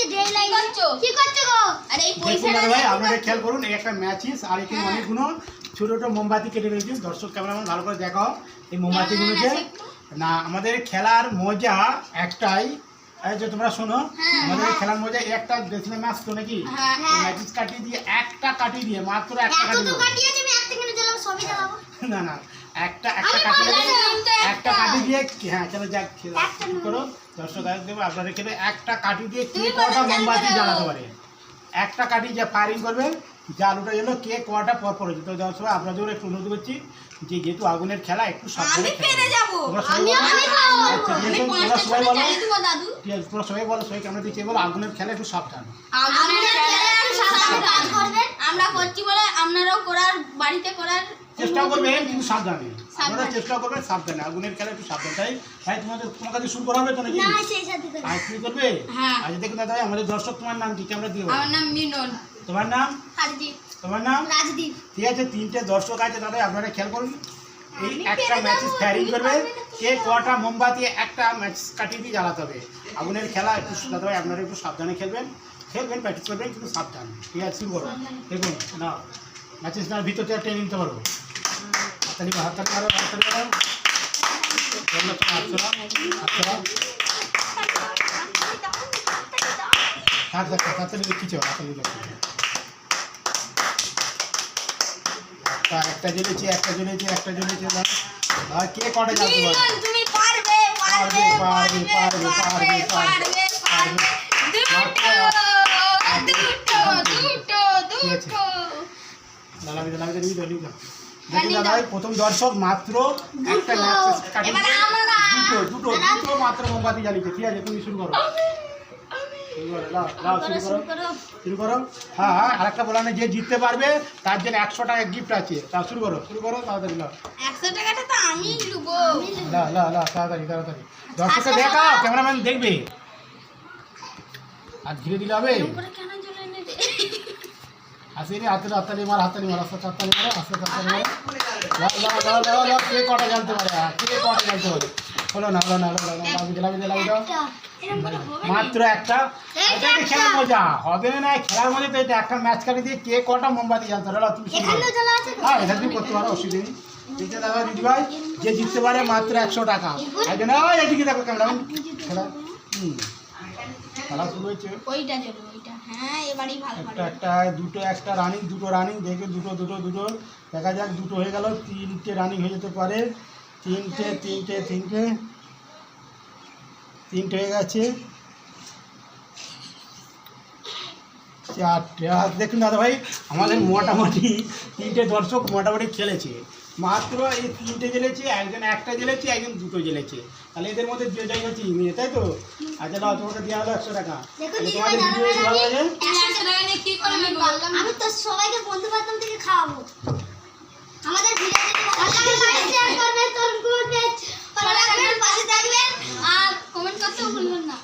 করতে দেই নাই কি করছো গো? আরে এই পয়সাটা ভাই আপনারা খেয়াল করুন, এই একটা ম্যাচিস আর এখানে অনেকগুলো ছোট ছোট মোমবাতি কেটে রয়েছে। দর্শক ক্যামেরাম্যান ভালো করে দেখাও এই মোমবাতিগুলোকে। না আমাদের খেলার মজা একটাই, এই যে তোমরা শোনো, আমাদের খেলার মজা একটা দেখলে ম্যাচ তো নাকি ম্যাচিস কাটিয়ে দিয়ে একটা কাটিয়ে দিয়ে মাত্র একটা কাটিয়ে তুমি একটা কিনে দিলাম সবই দেখাবো না না একটা কাটিয়ে দিয়ে হ্যাঁ চলো যাক করো। দর্শক দেবো আপনারা খেলে একটা কাটি দিয়ে কে কটা মোমবাতি জ্বালাতে পারে, একটা কাটি যে ফায়ারিং করবে জালুটা এলো কে কটা পর পরে যেত। যাওয়ার সময় আপনাদের একটু অনুরোধ করছি যে যেহেতু আগুনের খেলা একটু সাবধানে তোমরা সবাই বলো, সবাই আমরা দিচ্ছি বলো আগুনের খেলা একটু সাবধান। আমরা করছি বলে আপনারাও করার বাড়িতে করার চেষ্টা করবেন কিন্তু সাবধানে, আপনারা চেষ্টা করবেন সাবধানে, আগুনের খেলা একটু সাবধান। তাই তাই তোমার কাছে শুরু করা হবে তো নাকি? আজ শুরু করবে? আজ দেখুন দাদা আমাদের দর্শক তোমার নাম কি আমরা দিয়ে? আমার নাম মিনন। তোমার নাম? হারদীপ। তোমার নাম? রাজদীপ। ঠিক আছে, তিনটে দর্শক আছে দাদা, আপনারা খেয়াল করুন। এই একটা ম্যাচ ফায়ারিং করবে, কে কটা মোমবাতি একটা ম্যাচ কাটিয়ে দিয়ে জ্বালাতে হবে। আগুনের খেলা একটু দাদা ভাই আপনারা একটু সাবধানে খেলবেন, প্র্যাকটিস করবেন কিন্তু সাবধান। ঠিক আছে শুরু করো। দেখুন না ম্যাচেস না ভিতর থেকে টেনে নিতে পারবো। হাততালি মারো, হাততালি মারো। হাততালি লিখেছ, হাততালি লিখেছ। একটা জ্বলেছে, একটা জ্বলেছে, একটা জ্বলেছে। আর কে কটা জ্বালতে পারবে? তুমি পারবে পারবে পারবে পারবে পারবে পারবে পারবে। প্রথম দর্শক মাত্র একটা দুটো মাত্র মোমবাতি জ্বালিয়েছে। ঠিক আছে তুমি শুরু করো, শুরু করো। হ্যাঁ হ্যাঁ আরেকটা বলা না, যে জিততে পারবে তার জন্য 100 টাকা গিফট আছে। তা শুরু করো তাড়াতাড়ি। 100 টাকাটা তো আমি নেবো। তাড়াতাড়ি দর্শককে দেখাও, ক্যামেরাম্যান দেখবে। আর ধীরে দিলে হবে। আসে রে হাততালি মার, হাততালি মার, আস্তে হাততালি মারো, আস্তে হাততালি মারো। কে কটা জানতে পারে, কে কটা জানতে পারে? হলো না লাভি দাও। মাত্র একটা। এটা খেলার মজা হবে না, খেলার মজা তো এটা। একটা ম্যাচ কাটি দিয়ে কে কটা মোমবাতি জ্বালতে পারে তুমি হ্যাঁ এটা তুমি করতে পারো, অসুবিধা নেই। ঠিক আছে দাদা দিদি ভাই, যে জিততে পারে মাত্র 100 টাকা। একজন এদিকে দেখো ক্যামেরাম্যান খেলা। খেলা শুরু হয়েছে। একটা দুটো একটা রানিং, দুটো রানিং দেখে দুটো দেখা যাক। দুটো হয়ে গেল, তিনটে রানিং হয়ে যেতে পারে। তিনটে হয়ে গেছে, চারটে। আর দেখুন দাদা ভাই আমাদের মোটামুটি তিনটে দর্শক মোটামুটি খেলেছে। মাত্র এই তিনটে জ্বেলেছে, একজন একটা জ্বেলেছে, একজন দুটো জ্বেলেছে। তাহলে এদের মধ্যে যে যাই হচ্ছে ইংরেজি, তাই তো? আচ্ছা দাও তোমাকে দেওয়া হলো 100 টাকা। তোমাদের ভিডিও ভালো লাগে? আমি তো সবাইকে বন্ধু বান্ধব থেকে খাওয়াবো। আমাদের ভিডিও শেয়ার করবেন, পাশে থাকবেন আর কমেন্ট করতেও ভুলবেন না।